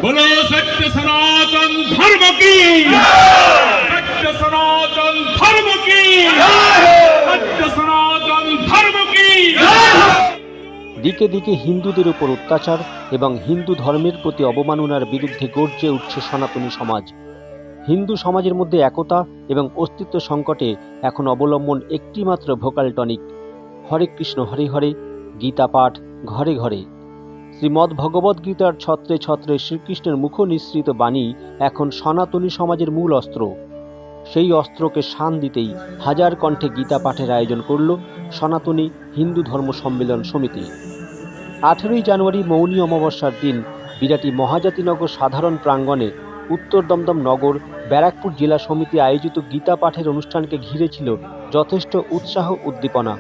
बोलो सत्य सनातन धर्म की, सत्य सनातन धर्म की, सत्य सनातन धर्म की। দিকে দিকে হিন্দুদের উপর অত্যাচার এবং হিন্দু ধর্মের প্রতি অবমাননার বিরুদ্ধে গর্জে উঠছে সনাতনী সমাজ। হিন্দু সমাজের মধ্যে একতা এবং অস্তিত্ব সংকটে এখন অবলম্বন একটিমাত্র ভোকাল টনিক, হরে কৃষ্ণ হরে হরে, গীতা পাঠ ঘরে ঘরে। শ্রীমদ্ ভগবদ্ গীতার ছত্রে ছত্রে শ্রীকৃষ্ণের মুখ নিঃসৃত বাণী এখন সনাতনী সমাজের মূল অস্ত্র। সেই অস্ত্রকে শান দিতেই হাজার কণ্ঠে গীতা পাঠের আয়োজন করল সনাতনী হিন্দু ধর্ম সম্মেলন সমিতি। 18ই জানুয়ারি মৌনী অমাবস্যার দিন বিরাটি মহাজাতিনগর সাধারণ প্রাঙ্গণে উত্তর দমদম নগর ব্যারাকপুর জেলা সমিতি আয়োজিত গীতা পাঠের অনুষ্ঠানকে ঘিরে ছিল যথেষ্ট উৎসাহ উদ্দীপনা।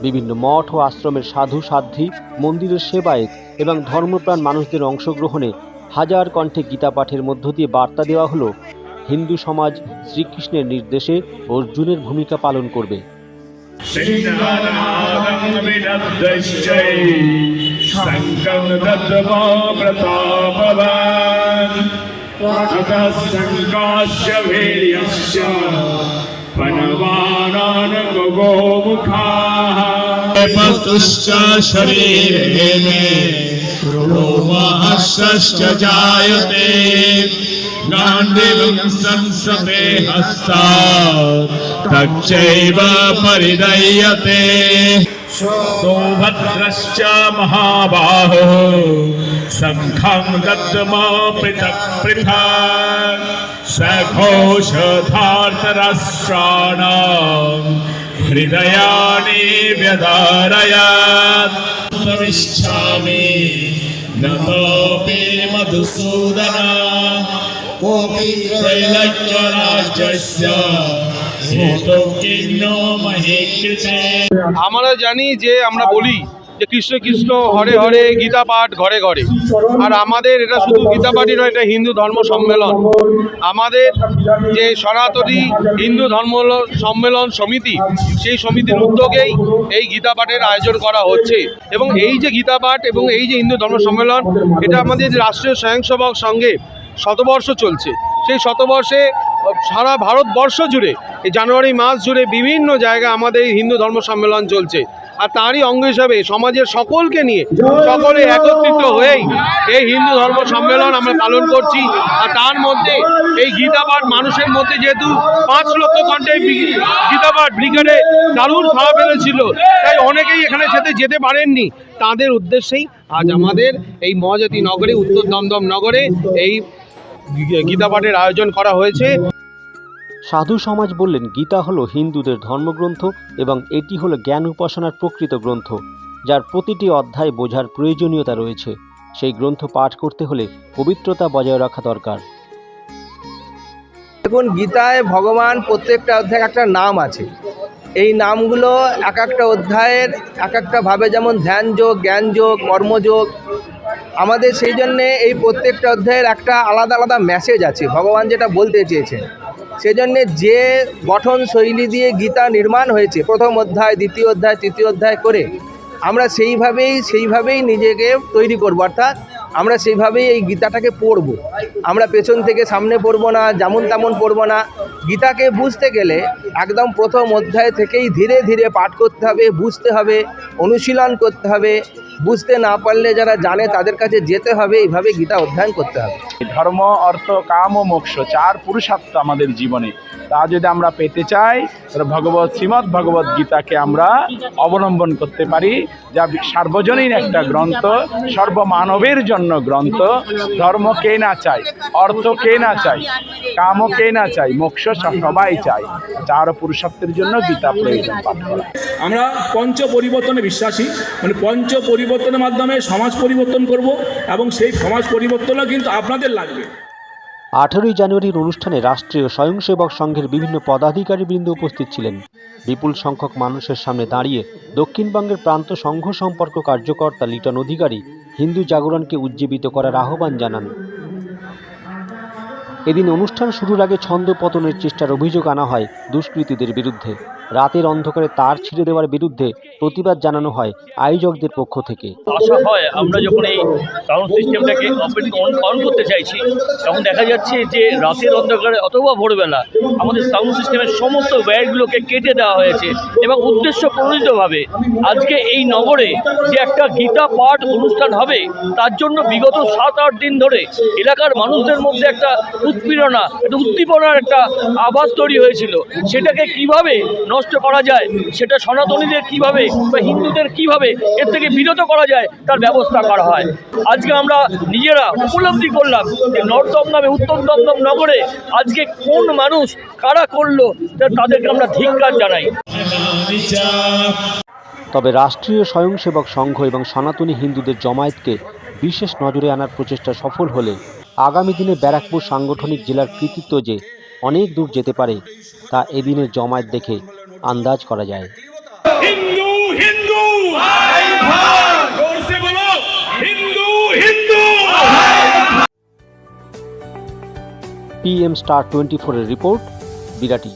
বিভিন্ন মঠ ও আশ্রমের সাধু সাধ্বী, মন্দিরের সেবায়েত এবং ধর্মপ্রাণ মানুষদের অংশগ্রহণে হাজার কণ্ঠে গীতা পাঠের মধ্য দিয়ে বার্তা দেওয়া হলো হিন্দু সমাজ শ্রীকৃষ্ণের নির্দেশে অর্জুনের ভূমিকা পালন করবে। शरीरे मे रोमहर्षश्च जायते गाण्डीवं संसते हस्तात् तच्चैव परिदह्यते सौभद्रश्च महाबाहो शङ्खं दद्मो पृथक् पृथक् सघोषधार्तराष्ट्राणां हृदयानि व्यधारयत् प्रविष्ठामि नतोऽपि मधुसूदन कोऽपि त्रैलोक्यराज्यस्य हेतुः किन्नो महे कृते। আমরা জানি যে আমরা বলি যে কৃষ্ণ কৃষ্ণ হরে হরে, গীতা পাঠ ঘরে ঘরে। আর আমাদের এটা শুধু গীতা পাঠই নয়, এটা হিন্দু ধর্ম সম্মেলন। আমাদের যে সনাতনী হিন্দু ধর্ম সম্মেলন সমিতি, সেই সমিতির উদ্যোগেই এই গীতা পাঠের আয়োজন করা হচ্ছে। এবং এই যে গীতা পাঠ এবং এই যে হিন্দু ধর্ম সম্মেলন, এটা আমাদের রাষ্ট্রীয় স্বয়ংসেবক সংঘে শতবর্ষ চলছে। সেই শতবর্ষে সারা ভারতবর্ষ জুড়ে এই জানুয়ারি মাস জুড়ে বিভিন্ন জায়গায় আমাদের এই হিন্দু ধর্ম সম্মেলন চলছে। আর তারই অঙ্গ হিসাবে সমাজের সকলকে নিয়ে, সকলে একত্রিত হয়েই এই হিন্দু ধর্ম সম্মেলন আমরা পালন করছি। আর তার মধ্যে এই গীতা পাঠ মানুষের মধ্যে যেহেতু 5 লক্ষ কণ্ঠে গীতা পাঠ ব্রিগেডে দারুণ সাড়া ফেলেছিল, তাই অনেকেই এখানে যেতে পারেননি। তাদের উদ্দেশ্যেই আজ আমাদের এই মহাজাতি নগরে, উত্তর দমদম নগরে এই গীতা পাঠের আয়োজন করা হয়েছে। সাধু সমাজ বললেন, গীতা হলো হিন্দুদের ধর্মগ্রন্থ এবং এটি হলো জ্ঞান উপাসনার প্রকৃত গ্রন্থ, যার প্রতিটি অধ্যায় বোঝার প্রয়োজনীয়তা রয়েছে। সেই গ্রন্থ পাঠ করতে হলে পবিত্রতা বজায় রাখা দরকার। দেখুন, গীতায় ভগবান প্রত্যেকটা অধ্যায়ে একটা নাম আছে। এই নামগুলো এক একটা অধ্যায়ের এক একটা ভাবে, যেমন ধ্যান যোগ, জ্ঞান যোগ, কর্মযোগ। আমাদের সেই জন্যে এই প্রত্যেকটা অধ্যায়ের একটা আলাদা আলাদা মেসেজ আছে, ভগবান যেটা বলতে চেয়েছেন। সেজন্যে যে গঠন শৈলী দিয়ে গীতা নির্মাণ হয়েছে, প্রথম অধ্যায়, দ্বিতীয় অধ্যায়, তৃতীয় অধ্যায় করে, আমরা সেইভাবেই নিজেকে তৈরি করব। অর্থাৎ আমরা সেইভাবেই এই গীতাটাকে পড়ব। আমরা পেছন থেকে সামনে পড়ব না, যেমন তেমন পড়ব না। গীতাকে বুঝতে গেলে একদম প্রথম অধ্যায় থেকেই ধীরে ধীরে পাঠ করতে হবে, বুঝতে হবে, অনুশীলন করতে হবে। বুঝতে না পারলে যারা জানে তাদের কাছে যেতে হবে, এইভাবে গীতা অধ্যয়ন করতে হবে। ধর্ম, অর্থ, কাম ও মোক্ষ 4 পুরুষার্থ আমাদের জীবনে, তা যদি আমরা পেতে চাই তাহলে শ্রীমদ্ ভগবদ্ গীতাকে আমরা অবলম্বন করতে পারি, যা সার্বজনীন একটা গ্রন্থ, সর্বমানবের জন্য গ্রন্থ। ধর্ম কে না চাই, অর্থ কে না চাই, কামও কে না চাই, মোক্ষ সবাই চাই। 4 পুরুষার্থের জন্য গীতা প্রয়োজন পাঠ করা। আমরা পঞ্চ পরিবর্তনে বিশ্বাসী, মানে পঞ্চ পরিবর্তনের মাধ্যমে সমাজ পরিবর্তন করব, এবং সেই সমাজ পরিবর্তনও কিন্তু আপনাদের লাগবে। 18ই জানুয়ারির অনুষ্ঠানে রাষ্ট্রীয় স্বয়ংসেবক সংঘের বিভিন্ন পদাধিকারীবৃন্দ উপস্থিত ছিলেন। বিপুল সংখ্যক মানুষের সামনে দাঁড়িয়ে দক্ষিণবঙ্গের প্রান্ত সংঘ সম্পর্ক কার্যকর্তা লিটন অধিকারী হিন্দু জাগরণকে উজ্জীবিত করার আহ্বান জানান। এদিন অনুষ্ঠান শুরুর আগে ছন্দ পতনের চেষ্টার অভিযোগ আনা হয় দুষ্কৃতীদের বিরুদ্ধে। রাতের অন্ধকারে তার ছিঁড়ে দেওয়ার বিরুদ্ধে প্রতিবাদ জানানো হয় আয়োজকদের পক্ষ থেকে। আশা হয় আমরা যখন এই সাউন্ড সিস্টেমটাকে অন করতে চাইছি তখন দেখা যাচ্ছে যে রাতের অন্ধকারে অথবা ভোরবেলা আমাদের সাউন্ড সিস্টেমের সমস্ত ওয়্যারগুলোকে কেটে দেওয়া হয়েছে এবং উদ্দেশ্য প্রণোদিতভাবে আজকে এই নগরে যে একটা গীতা পাঠ অনুষ্ঠান হবে তার জন্য বিগত 7-8 দিন ধরে এলাকার মানুষদের মধ্যে একটা উৎপীড়না, একটা উদ্দীপনার একটা আভাস তৈরি হয়েছিল। সেটাকে কিভাবে নষ্ট করা যায়, সেটা সনাতনীদের কিভাবে বা হিন্দুদের কিভাবে এর থেকে বিরত করা যায় তার ব্যবস্থা করা হয়। আজকে আমরা নিজেরা উপলব্ধি করলাম যে নর্থ দমদমে, উত্তর দমদম নগরে আজকে কোন মানুষ কারা করলো তাদেরকে আমরা ধিক্কার জানাই। তবে রাষ্ট্রীয় স্বয়ংসেবক সংঘ এবং সনাতনী হিন্দুদের জমায়েতকে বিশেষ নজরে আনার প্রচেষ্টা সফল হলে আগামী দিনে ব্যারাকপুর সাংগঠনিক জেলার কৃতিত্ব যে অনেক দূর যেতে পারে তা এদিনের জমায়েত দেখে আন্দাজ করা যায়। হিন্দু হিন্দু জোর সে বলো, হিন্দু হিন্দু। PM Star 24 এর রিপোর্ট, বিরাটি।